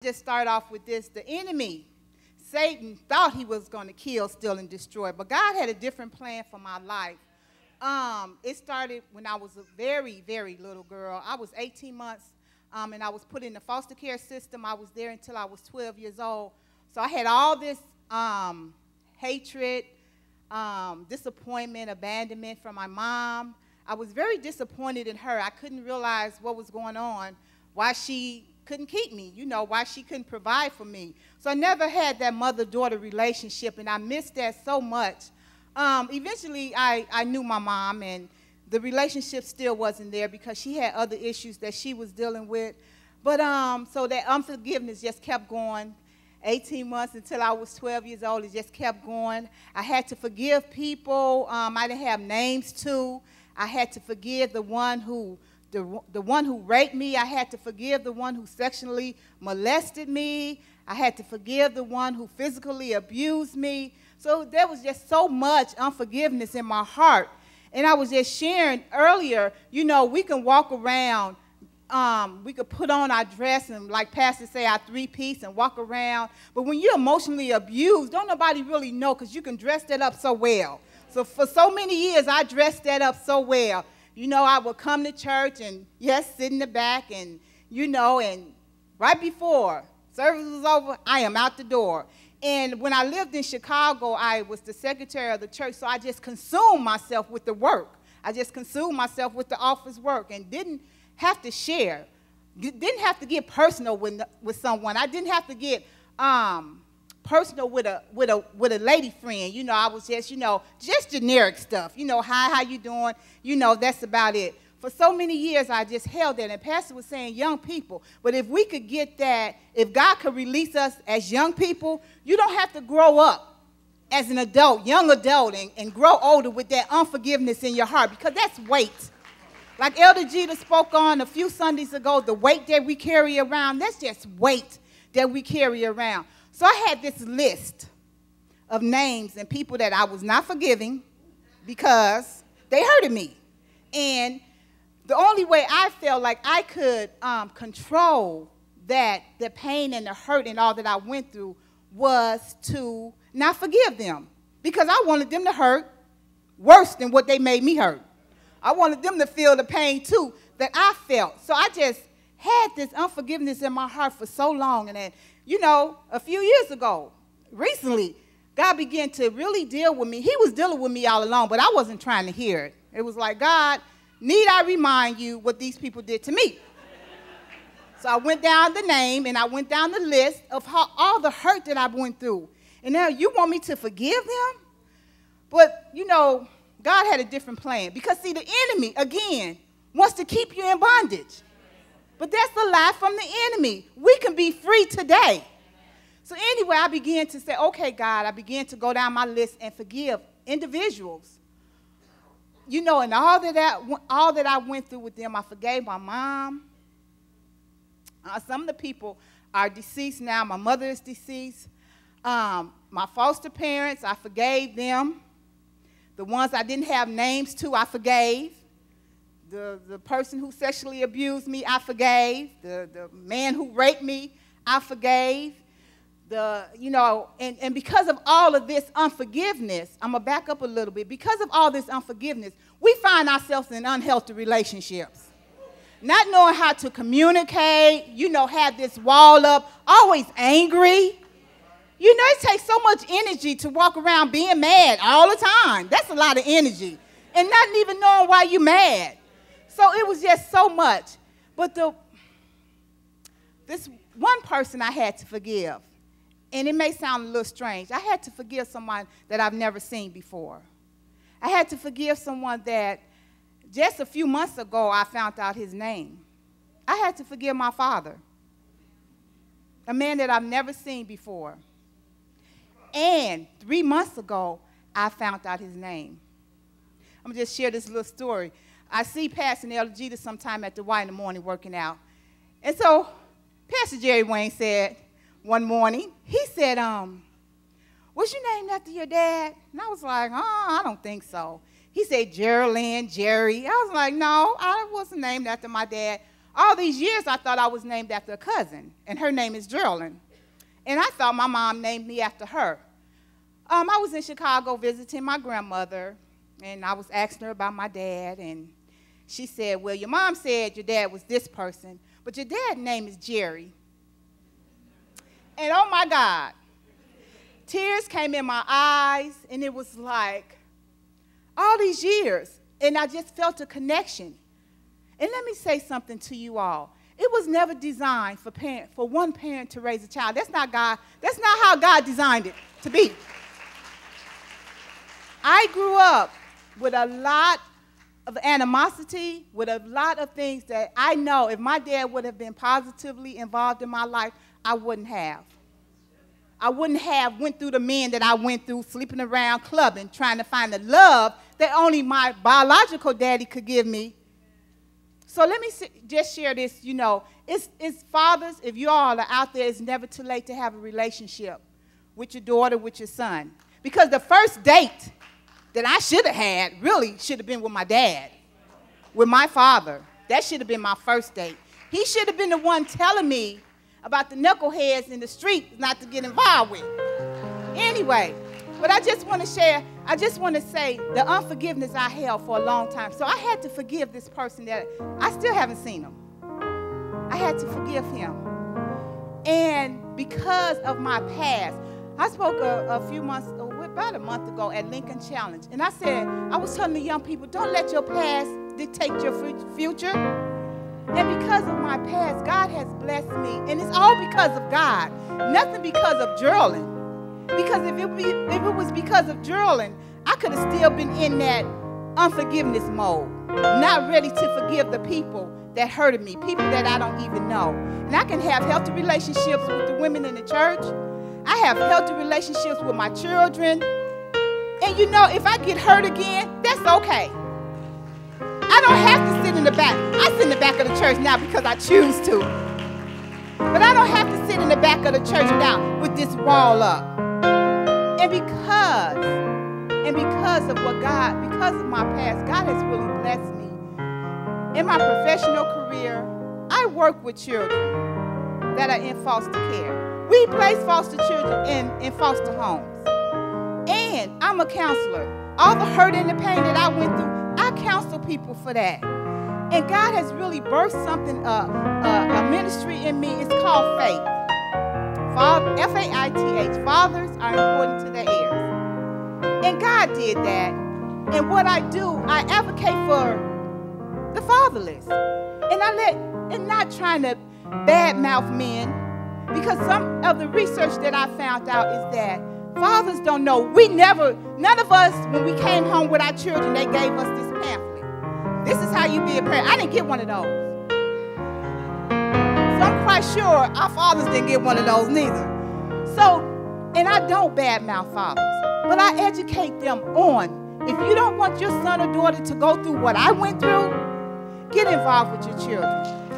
Just start off with this. The enemy, Satan, thought he was going to kill, steal, and destroy, but God had a different plan for my life. It started when I was a very, very little girl. I was 18 months, and I was put in the foster care system. I was there until I was 12 years old. So I had all this hatred, disappointment, abandonment from my mom. I was very disappointed in her. I couldn't realize what was going on, why she couldn't keep me, why she couldn't provide for me. So I never had that mother-daughter relationship, and I missed that so much. Eventually, I knew my mom, and the relationship still wasn't there because she had other issues that she was dealing with. But so that unforgiveness just kept going. 18 months until I was 12 years old, it just kept going. I had to forgive people I didn't have names to. I had to forgive the one who raped me. I had to forgive the one who sexually molested me. I had to forgive the one who physically abused me. So there was just so much unforgiveness in my heart. And I was just sharing earlier, we can walk around, we could put on our dress and, like Pastor say, our three-piece and walk around. But when you're emotionally abused, don't nobody really know because you can dress that up so well. So for so many years, I dressed that up so well. I would come to church and, yes, sit in the back and, and right before service was over, I am out the door. And when I lived in Chicago, I was the secretary of the church, so I just consumed myself with the work. I just consumed myself with the office work and didn't have to share, didn't have to get personal with someone. I didn't have to get personal with a lady friend. I was just generic stuff. Hi, how you doing? That's about it. For so many years, I just held that. And Pastor was saying young people. But if we could get that, if God could release us as young people, you don't have to grow up as an adult, young adult, and grow older with that unforgiveness in your heart, because that's weight. Like Elder Jeter spoke on a few Sundays ago, the weight that we carry around, that's just weight that we carry around. So I had this list of names and people that I was not forgiving because they hurted me. And the only way I felt like I could control the pain and the hurt and all that I went through was to not forgive them, because I wanted them to hurt worse than what they made me hurt. I wanted them to feel the pain too that I felt. So I just had this unforgiveness in my heart for so long. And then, a few years ago, recently, God began to really deal with me. He was dealing with me all along, but I wasn't trying to hear it. It was like, God, need I remind you what these people did to me? So I went down the name and I went down the list of all the hurt that I went through. And now you want me to forgive them? But, God had a different plan. Because, see, the enemy, again, wants to keep you in bondage. But that's a lie from the enemy. We can be free today. So anyway, I began to say, okay, God, I began to go down my list and forgive individuals. And all that I went through with them, I forgave my mom. Some of the people are deceased now. My mother is deceased. My foster parents, I forgave them. The ones I didn't have names to, I forgave. The person who sexually abused me, I forgave. The man who raped me, I forgave. And because of all of this unforgiveness, I'm going to back up a little bit. Because of all this unforgiveness, we find ourselves in unhealthy relationships. Not knowing how to communicate, have this wall up, always angry. It takes so much energy to walk around being mad all the time. That's a lot of energy. And not even knowing why you're mad. So it was just so much. But this one person I had to forgive. And it may sound a little strange. I had to forgive someone that I've never seen before. I had to forgive someone that just a few months ago I found out his name. I had to forgive my father, a man that I've never seen before. And 3 months ago, I found out his name. I'm going to just share this little story. I see Pastor Elder Jeter sometime at the Y in the morning working out. And so Pastor Jerry Wayne said one morning, he said, what's your name after your dad? And I was like, I don't think so. He said, Jerrilyn, Jerry. I was like, no, I wasn't named after my dad. All these years, I thought I was named after a cousin, and her name is Jerrilyn. And I thought my mom named me after her. I was in Chicago visiting my grandmother, and I was asking her about my dad, and she said, well, your mom said your dad was this person, but your dad's name is Jerry. And oh my God, tears came in my eyes, and it was like all these years, and I just felt a connection. And let me say something to you all. It was never designed for one parent to raise a child. That's not God. That's not how God designed it to be. I grew up with a lot of animosity, with a lot of things that I know if my dad would have been positively involved in my life, I wouldn't have. I wouldn't have went through the men that I went through, sleeping around, clubbing, trying to find the love that only my biological daddy could give me. So let me just share this, you know, it's fathers, if you all are out there, it's never too late to have a relationship with your daughter, with your son. Because the first date that I should have had really should have been with my dad, with my father. That should have been my first date. He should have been the one telling me about the knuckleheads in the street not to get involved with. Anyway, but I just want to share, I just want to say the unforgiveness I held for a long time. So I had to forgive this person that I still haven't seen him. I had to forgive him. And because of my past, I spoke a few months, about a month ago at Lincoln Challenge. And I said, I was telling the young people, don't let your past dictate your future. And because of my past, God has blessed me. And it's all because of God. Nothing because of Jerrilyn. Because if it was because of Jerrilyn, I could have still been in that unforgiveness mode, not ready to forgive the people that hurted me, people that I don't even know. And I can have healthy relationships with the women in the church. I have healthy relationships with my children. And you know, if I get hurt again, that's okay. I don't have to sit in the back. I sit in the back of the church now because I choose to. But I don't have to sit in the back of the church now with this wall up. And because of what God, because of my past, God has really blessed me. In my professional career, I work with children that are in foster care. We place foster children in foster homes. And I'm a counselor. All the hurt and the pain that I went through, I counsel people for that. And God has really birthed something, a ministry in me. It's called faith. F-A-I-T-H. Fathers are important to their heirs. And God did that. And what I do, I advocate for the fatherless. And not trying to badmouth men, because some of the research that I found out is that fathers don't know. None of us, when we came home with our children, they gave us this pamphlet. This is how you be a parent. I didn't get one of those. So I'm quite sure our fathers didn't get one of those neither. So, and I don't badmouth fathers, but I educate them on, if you don't want your son or daughter to go through what I went through, get involved with your children.